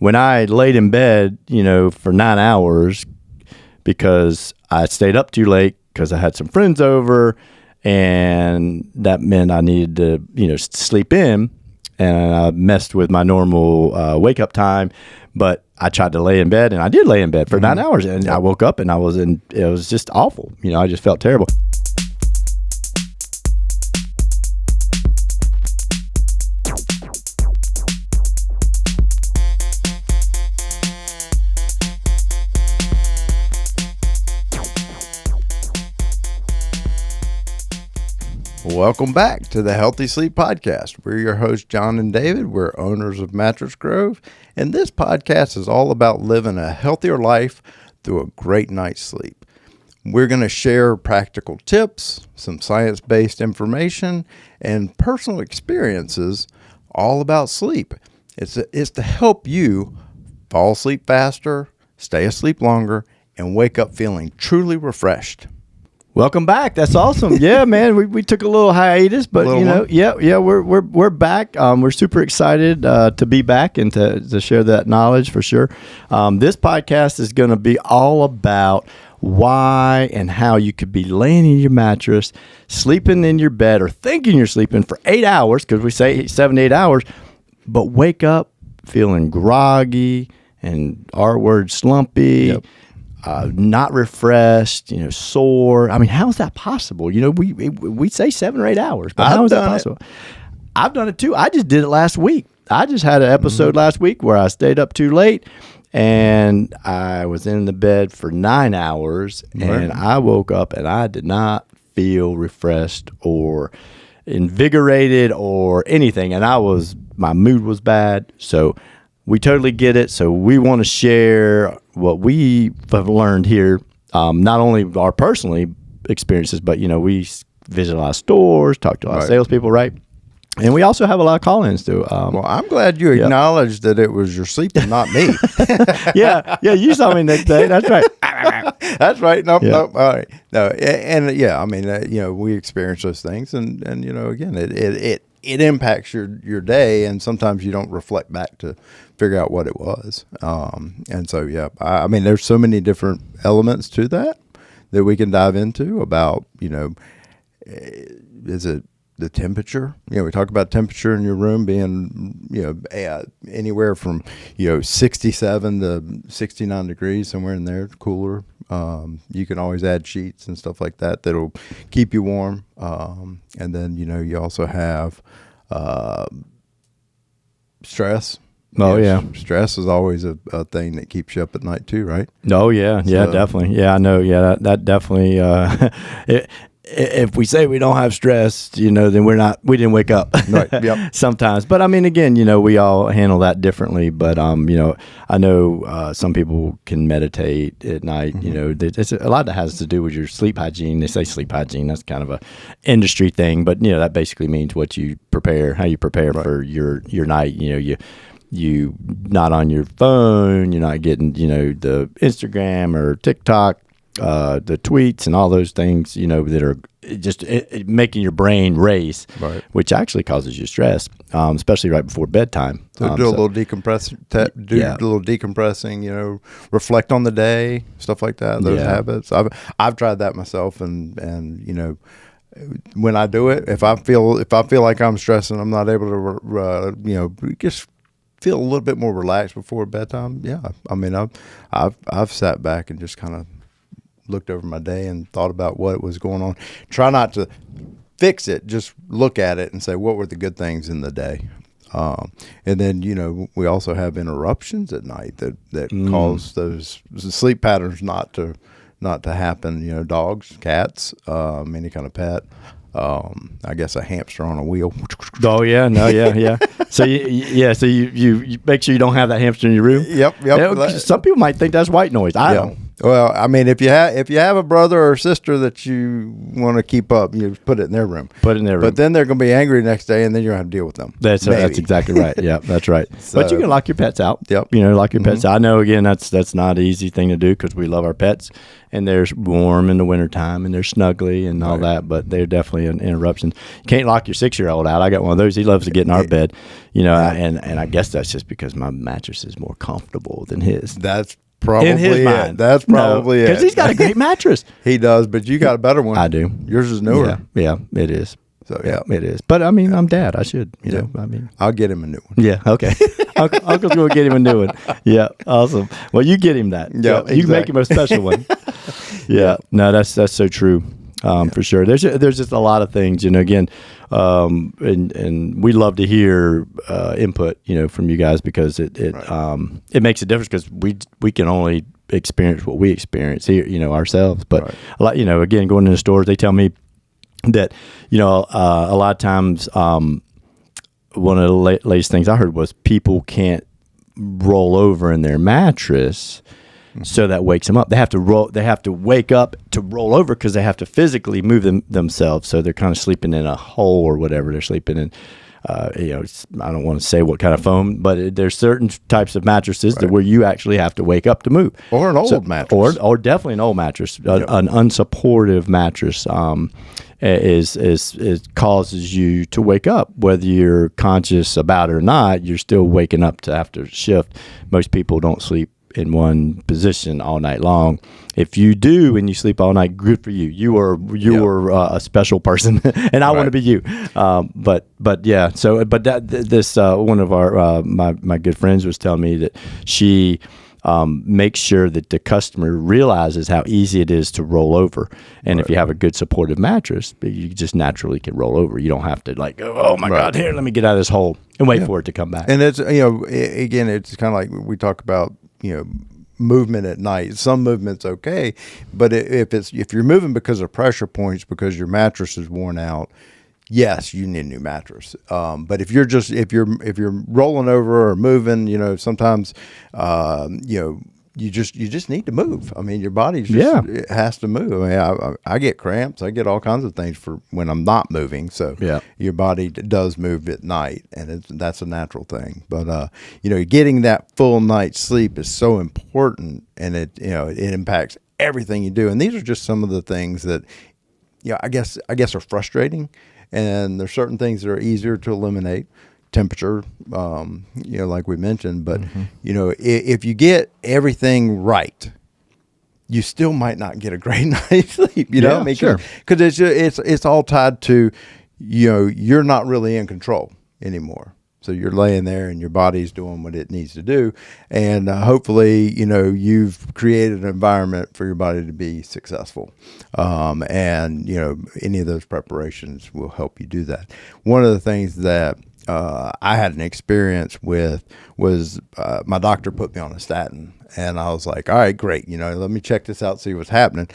when I laid in bed, for 9 hours because I stayed up too late because I had some friends over, and that meant I needed to, sleep in, and I messed with my normal wake up time. But I tried to lay in bed, and I did lay in bed for 9 hours, and I woke up and it was just awful. I just felt terrible. Welcome back to the Healthy Sleep Podcast. We're your hosts, John and David. We're owners of MattressGrove, and this podcast is all about living a healthier life through a great night's sleep. We're going to share practical tips, some science-based information, and personal experiences all about sleep. It's to help you fall asleep faster, stay asleep longer, and wake up feeling truly refreshed. Welcome back. That's awesome. Yeah, man. We took a little hiatus, but we're back. We're super excited to be back and to share that knowledge for sure. This podcast is going to be all about why and how you could be laying in your mattress, sleeping in your bed, or thinking you're sleeping for 8 hours, because we say 7 to 8 hours, but wake up feeling groggy and our word slumpy. Yep. Not refreshed, sore. I mean, how is that possible? We say 7 or 8 hours, but how is that possible? I've done it too. I just did it last week. I just had an episode last week where I stayed up too late, and I was in the bed for 9 hours, and I woke up and I did not feel refreshed or invigorated or anything, and my mood was bad. So we totally get it. So we want to share what we have learned here, not only our personally experiences, but, we visit a lot of stores, talk to a lot of salespeople, right? And we also have a lot of call-ins too. Well, I'm glad you acknowledged that it was your sleep and not me. Yeah, you saw me next day. That's right. That's right. Nope. All right. No, and I mean, we experience those things, and again, it impacts your day, and sometimes you don't reflect back to figure out what it was. And so, I mean, there's so many different elements to that we can dive into about, is it the temperature? We talk about temperature in your room being, anywhere from, 67 to 69 degrees, somewhere in there, cooler. You can always add sheets and stuff like that that'll keep you warm. And then, you also have stress. Oh, yeah. Stress is always a thing that keeps you up at night too, right? Oh, yeah. Yeah, definitely. Yeah, I know. Yeah, that definitely, if we say we don't have stress, then we didn't wake up. Right. Yep. Sometimes. But I mean, again, we all handle that differently. But, I know some people can meditate at night. Mm-hmm. It's a lot that has to do with your sleep hygiene. They say sleep hygiene. That's kind of a industry thing. But, that basically means how you prepare for your night. You not on your phone, you're not getting, the Instagram or TikTok, the tweets and all those things, that are just making your brain race, right, which actually causes you stress, especially right before bedtime. So do a little decompressing, a little decompressing, reflect on the day, stuff like that, those habits. I've tried that myself, and when I do it, if I feel like I'm stressing, I'm not able to, just feel a little bit more relaxed before bedtime. Yeah, I mean, I've sat back and just kind of looked over my day and thought about what was going on. Try not to fix it, just look at it and say, what were the good things in the day? And then, we also have interruptions at night that cause those sleep patterns not to happen. Dogs, cats, any kind of pet. I guess a hamster on a wheel. Oh yeah, no, yeah. So you make sure you don't have that hamster in your room. Yep. Some people might think that's white noise. I don't. Well, I mean, if you have a brother or sister that you want to keep up, you put it in their room. Put it in their room. But then they're going to be angry next day, and then you're going to have to deal with them. That's exactly right. Yeah, that's right. So, but you can lock your pets out. Yep. Lock your pets out. I know, again, that's not an easy thing to do because we love our pets, and they're warm in the wintertime, and they're snuggly and all that, but they're definitely an interruption. You can't lock your 6-year-old out. I got one of those. He loves to get in our bed, and I guess that's just because my mattress is more comfortable than his. That's probably in his mind. It. That's probably it. Because he's got a great mattress. He does, but you got a better one. I do. Yours is newer. Yeah, it is. So yeah, it is. But I mean, I'm dad. I should, I'll get him a new one. Yeah, okay. Uncle's going to get him a new one. Yeah, awesome. Well, you get him that. Yeah, exactly. You can make him a special one. Yeah, no, that's so true. For sure. There's just a lot of things, again, and we love to hear input, from you guys because it makes a difference because we can only experience what we experience here, ourselves. But a lot, again, going into stores, they tell me that, a lot of times one of the latest things I heard was people can't roll over in their mattress. So that wakes them up. They have to wake up to roll over because they have to physically move themselves. So they're kind of sleeping in a hole or whatever they're sleeping in. I don't want to say what kind of foam, but there's certain types of mattresses where you actually have to wake up to move. Or an old mattress. Or definitely an old mattress. An unsupportive mattress is causes you to wake up. Whether you're conscious about it or not, you're still waking up to after shift. Most people don't sleep in one position all night long. If you do and you sleep all night, good for you. You are a special person, and I want to be you. But yeah. So this one of our my good friends was telling me that she makes sure that the customer realizes how easy it is to roll over, and if you have a good supportive mattress, you just naturally can roll over. You don't have to oh my God, here, let me get out of this hole and wait for it to come back. And it's again, it's kind of like we talk about. Movement at night. Some movement's okay, but if you're moving because of pressure points, because your mattress is worn out, yes, you need a new mattress. But if you're rolling over or moving, sometimes you just need to move. I mean, your body it has to move. I mean, I get cramps. I get all kinds of things for when I'm not moving. So your body does move at night, and that's a natural thing. But getting that full night's sleep is so important, and it impacts everything you do. And these are just some of the things that I guess are frustrating, and there's certain things that are easier to eliminate. Temperature, like we mentioned, but if you get everything right, you still might not get a great night's sleep. Because it's all tied to you're not really in control anymore. So you're laying there and your body's doing what it needs to do, and hopefully you've created an environment for your body to be successful, and any of those preparations will help you do that. One of the things that I had an experience with was my doctor put me on a statin, and I was like, all right, great. Let me check this out, see what's happening.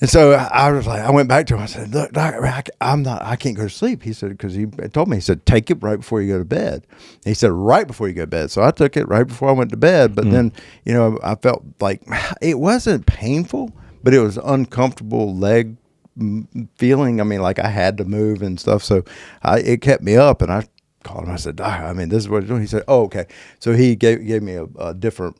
And so I went back to him. I said, look, doctor, I can't go to sleep. He said, because he told me, he said, take it right before you go to bed. And he said, right before you go to bed. So I took it right before I went to bed. But then, I felt like it wasn't painful, but it was uncomfortable leg feeling. I mean, like I had to move and stuff. So it kept me up, and I called him. I said, this is what he's doing. He said, oh, okay. So he gave me a different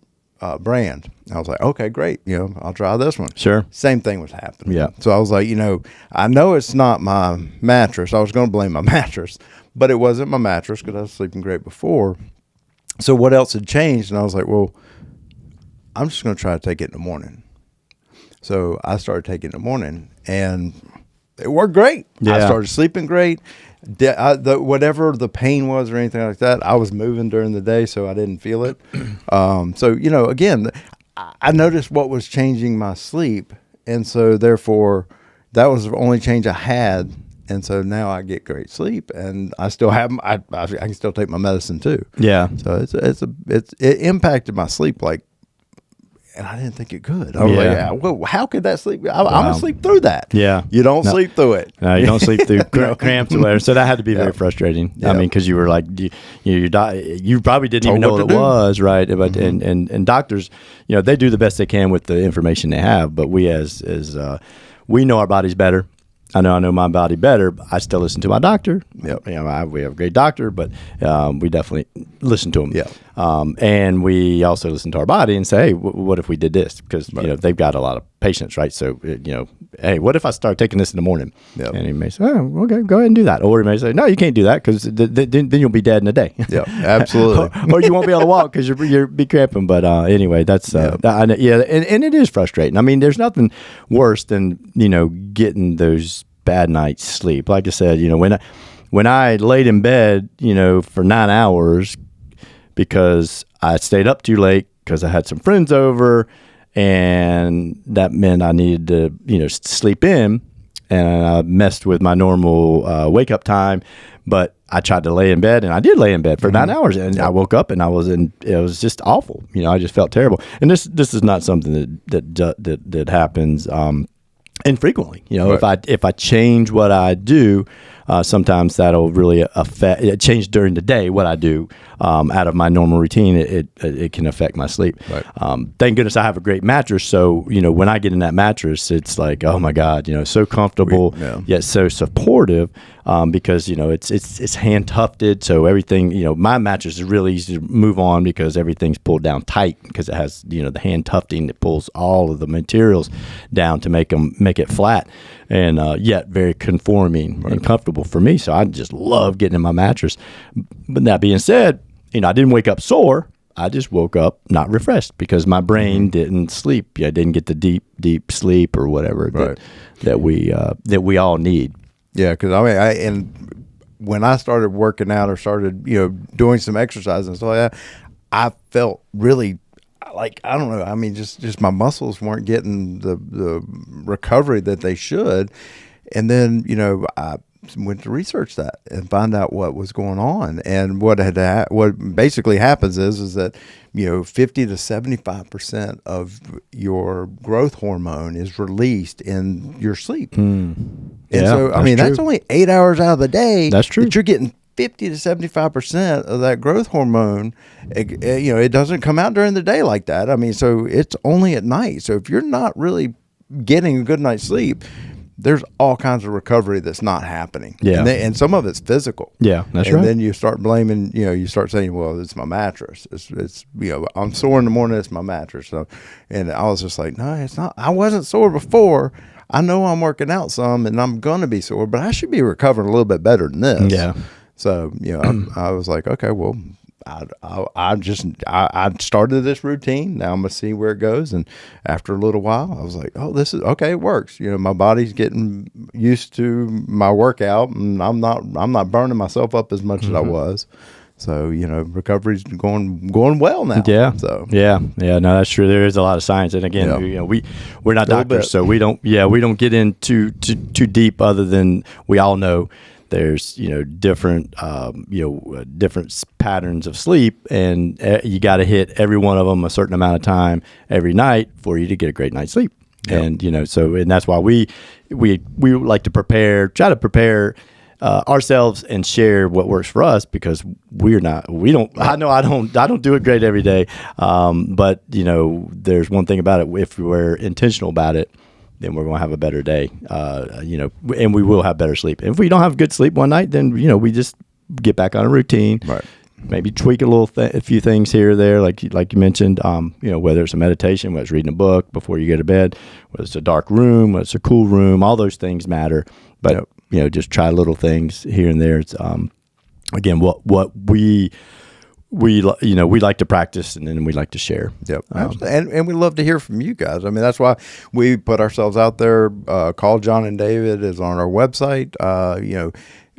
brand. I was like, okay, great. I'll try this one. Sure. Same thing was happening. Yeah. So I was like, I know it's not my mattress. I was going to blame my mattress, but it wasn't my mattress because I was sleeping great before. So what else had changed? And I was like, well, I'm just going to try to take it in the morning. So I started taking it in the morning, and it worked great. Yeah. I started sleeping great. Whatever the pain was or anything like that, I was moving during the day, so I didn't feel it. So, again, I noticed what was changing my sleep, and so therefore that was the only change I had. And so now I get great sleep, and I still have I can still take my medicine too. Yeah. So it impacted my sleep like and I didn't think it could. I was like, well, how could that sleep? I'm going to sleep through that. Yeah. You don't sleep through it. No, you don't sleep through cramps or whatever. So that had to be very frustrating. I mean, because you were like, you probably didn't even know what it was, right? But and doctors, they do the best they can with the information they have. But we we know our bodies better. I know my body better, but I still listen to my doctor. Yep. We have a great doctor, but we definitely listen to him. Yeah. And we also listen to our body and say, hey, what if we did this? Because, they've got a lot of patients, right? So, hey, what if I start taking this in the morning? Yep. And he may say, oh, okay, go ahead and do that. Or he may say, no, you can't do that because then you'll be dead in a day. Yeah, absolutely. or you won't be able to walk because you'll be cramping. But anyway, that's, and it is frustrating. I mean, there's nothing worse than, getting those bad nights sleep. Like I said, when I laid in bed, for 9 hours because I stayed up too late because I had some friends over, and that meant I needed to, sleep in, and I messed with my normal wake up time. But I tried to lay in bed, and I did lay in bed for 9 hours, and I woke up and it was just awful. I just felt terrible. And this is not something that happens infrequently. If I change what I do, sometimes that'll really change during the day what I do out of my normal routine. It can affect my sleep. Right. Thank goodness I have a great mattress. So when I get in that mattress, it's like, oh my God, so comfortable yet so supportive. Because it's hand tufted, so everything my mattress is really easy to move on because everything's pulled down tight because it has the hand tufting that pulls all of the materials down to make it flat and yet very conforming and comfortable for me. So I just love getting in my mattress. But that being said, I didn't wake up sore. I just woke up not refreshed because my brain didn't sleep. I didn't get the deep sleep or whatever that we all need. Yeah, because and when I started working out or started, doing some exercise and stuff like that, I felt really like, I don't know. I mean, just my muscles weren't getting the recovery that they should. And then, I went to research that and find out what was going on. And what basically happens is that 50 to 75% of your growth hormone is released in your sleep. And so that's only 8 hours out of the day. That's true. That you're getting 50 to 75% of that growth hormone. It doesn't come out during the day like that. I mean, so it's only at night. So if you're not really getting a good night's sleep, there's all kinds of recovery that's not happening. Yeah. And some of it's physical. Yeah, that's right. And then you start blaming, you start saying, well, it's my mattress. It's I'm sore in the morning, it's my mattress. So, and I was just like, no, it's not. I wasn't sore before. I know I'm working out some and I'm going to be sore, but I should be recovering a little bit better than this. Yeah. So, I was like, okay, well, I started this routine. Now I'm going to see where it goes. And after a little while, I was like, oh, this is okay. It works. My body's getting used to my workout, and I'm not burning myself up as much as I was. So, recovery's going well now. Yeah. So, yeah. No, that's true. There is a lot of science. And again, we're not doctors, so we don't get into too deep other than we all know there's different different patterns of sleep, and you got to hit every one of them a certain amount of time every night for you to get a great night's sleep. Yep. And and that's why we like to try to prepare ourselves and share what works for us, because I don't do it great every day, but there's one thing about it: if we're intentional about it, then we're going to have a better day, and we will have better sleep. And if we don't have good sleep one night, then, we just get back on a routine, right? Maybe tweak a few things here or there, like you mentioned, whether it's a meditation, whether it's reading a book before you go to bed, whether it's a dark room, whether it's a cool room, all those things matter. But, just try little things here and there. It's, again, what we like to practice, and then we like to share. Yep. And we love to hear from you guys. I mean, that's why we put ourselves out there. Call John and David is on our website.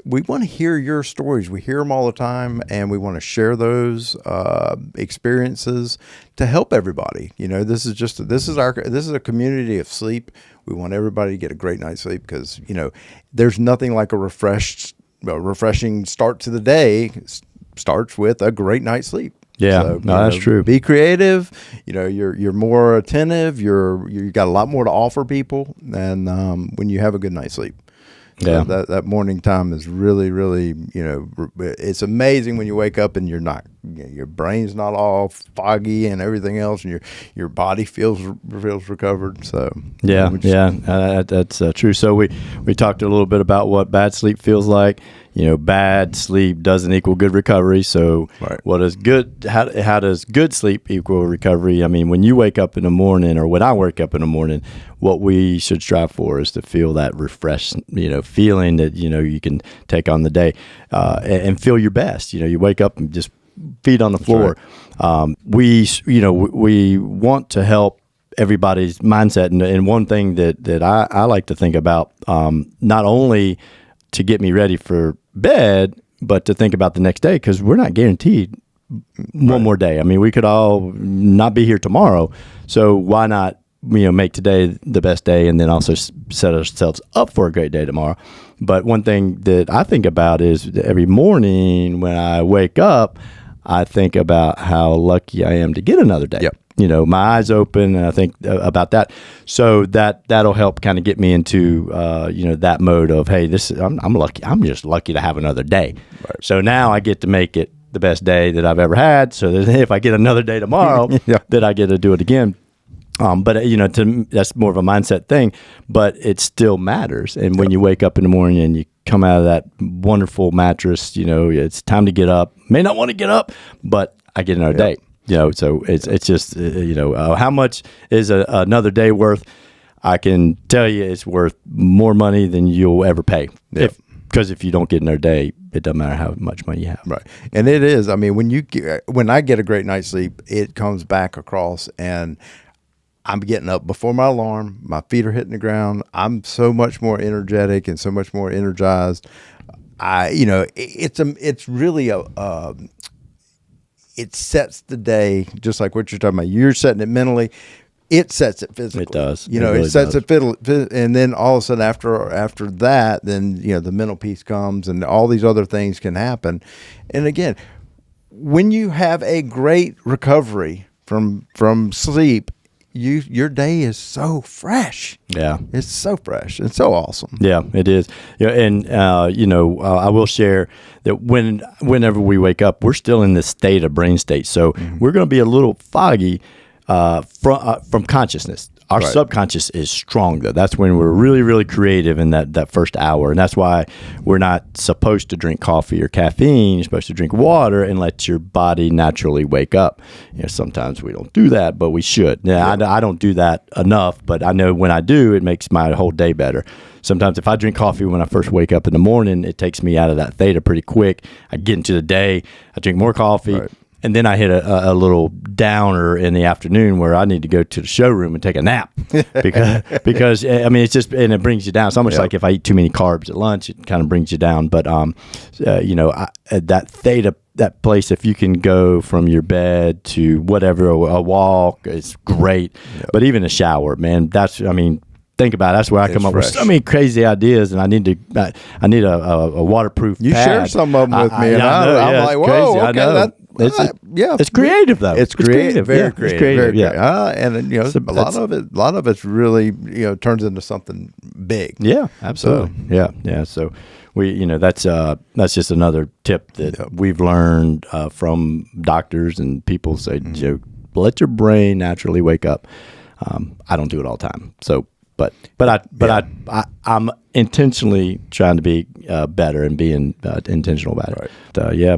We want to hear your stories. We hear them all the time, and we want to share those experiences to help everybody. This is a community of sleep. We want everybody to get a great night's sleep because, there's nothing like a refreshing start to the day starts with a great night's sleep. Yeah, so, that's true. Be creative. You're more attentive. You got a lot more to offer people, and when you have a good night's sleep. Yeah, that morning time is really, really, it's amazing when you wake up and you're not, your brain's not all foggy and everything else, and your body feels recovered. So that's true. So we talked a little bit about what bad sleep feels like. Bad sleep doesn't equal good recovery. So what is good? How does good sleep equal recovery? I mean, when you wake up in the morning, or when I wake up in the morning, what we should strive for is to feel that refreshed, feeling that, you can take on the day, and feel your best. You wake up and just feet on the floor. Right. We want to help everybody's mindset. And one thing that I like to think about, not only to get me ready for bed, but to think about the next day, because we're not guaranteed one more day. I mean, we could all not be here tomorrow. So why not, make today the best day, and then also set ourselves up for a great day tomorrow. But one thing that I think about is every morning when I wake up, I think about how lucky I am to get another day. Yep. My eyes open, and I think about that. So that'll help kind of get me into, that mode of, hey, I'm lucky. I'm just lucky to have another day. Right. So now I get to make it the best day that I've ever had. So that if I get another day tomorrow, that I get to do it again. But to me, that's more of a mindset thing, but it still matters. And when you wake up in the morning and you come out of that wonderful mattress, it's time to get up. May not want to get up, but I get another day. So it's just, how much is another day worth? I can tell you it's worth more money than you'll ever pay. Because if you don't get another day, it doesn't matter how much money you have. Right. And it is. I mean, when I get a great night's sleep, it comes back across, and I'm getting up before my alarm. My feet are hitting the ground. I'm so much more energetic and so much more energized. It's really it sets the day, just like what you're talking about. You're setting it mentally. It sets it physically. It does. It sets it, and then all of a sudden after that, then the mental piece comes, and all these other things can happen. And again, when you have a great recovery from sleep, your day is so fresh. Yeah, it's so fresh and so awesome. Yeah, it is. And I will share that whenever we wake up, we're still in this brain state. So we're going to be a little foggy from consciousness. Our subconscious is strong, though. That's when we're really, really creative in that first hour. And that's why we're not supposed to drink coffee or caffeine. You're supposed to drink water and let your body naturally wake up. Sometimes we don't do that, but we should. I don't do that enough, but I know when I do, it makes my whole day better. Sometimes if I drink coffee when I first wake up in the morning, it takes me out of that theta pretty quick. I get into the day, I drink more coffee. Right. And then I hit a little downer in the afternoon where I need to go to the showroom and take a nap because I mean, it's just, and it brings you down. It's almost like if I eat too many carbs at lunch, it kind of brings you down. But, that theta, that place, if you can go from your bed to whatever, a walk, it's great. Yep. But even a shower, man, think about it. That's where I come up with so many crazy ideas, and I need a waterproof pad. You share some of them with me, and I'm like, whoa, crazy. Okay, it's creative though. It's creative, very creative. Very creative. And a lot of it's really turns into something big. Yeah, absolutely. So, yeah. So we, that's just another tip that we've learned from doctors and people say, let your brain naturally wake up. I don't do it all the time. So. But I'm intentionally trying to be better and being intentional about it. Right.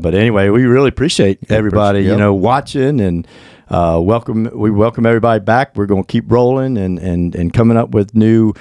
But anyway, we really appreciate everybody watching, and we welcome everybody back. We're going to keep rolling and coming up with new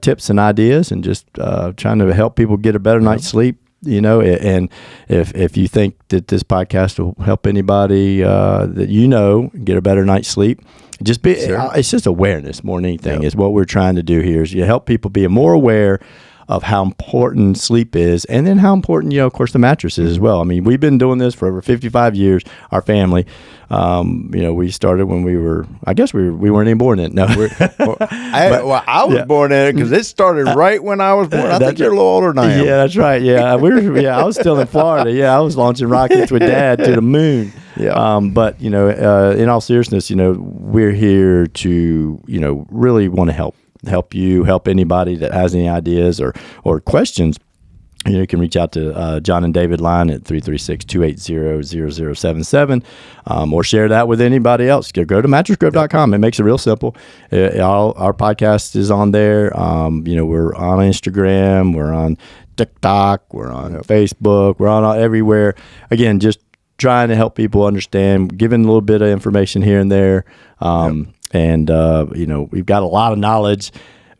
tips and ideas, and just trying to help people get a better night's sleep. And if you think that this podcast will help anybody that get a better night's sleep, it's just awareness more than anything. Is what we're trying to do here, is you help people be more aware of how important sleep is, and then how important, of course, the mattress is as well. I mean, we've been doing this for over 55 years, our family. We started when we were, I guess we weren't even born in it. No. I was born in it because it started right when I was born. I think you're a little older than I am. Yeah, that's right. Yeah, I was still in Florida. Yeah, I was launching rockets with Dad to the moon. Yeah. But in all seriousness, we're here to, really want to help you, help anybody that has any ideas or questions. You can reach out to John and David line at 336-280-0077, or share that with anybody else. Go to MattressGrove.com. It makes it real simple. Our podcast is on there. We're on Instagram. We're on TikTok. We're on Facebook. We're on everywhere. Again, just trying to help people understand, giving a little bit of information here and there. And we've got a lot of knowledge.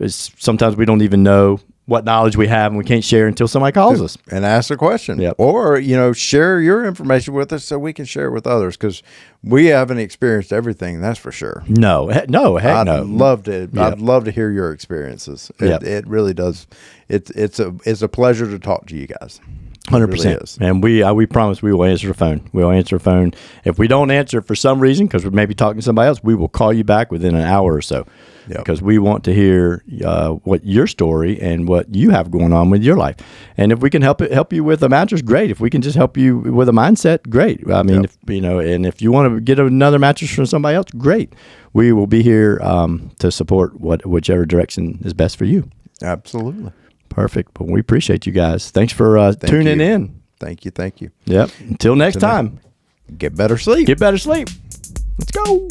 Sometimes we don't even know what knowledge we have, and we can't share until somebody calls us and ask a question. Yep. Or share your information with us so we can share it with others, because we haven't experienced everything, that's for sure. Heck no. I'd love to hear your experiences. It really does. It's a pleasure to talk to you guys. 100%. And we promise we will answer the phone. We'll answer the phone. If we don't answer for some reason, because we're maybe talking to somebody else, we will call you back within an hour or so. Yep. Because we want to hear what your story and what you have going on with your life. And if we can help you with a mattress, great. If we can just help you with a mindset, great. I mean, if you want to get another mattress from somebody else, great. We will be here to support whichever direction is best for you. Absolutely. Perfect. But we appreciate you guys. Thanks for tuning in. Thank you. Yep. Until next time. Get better sleep. Let's go.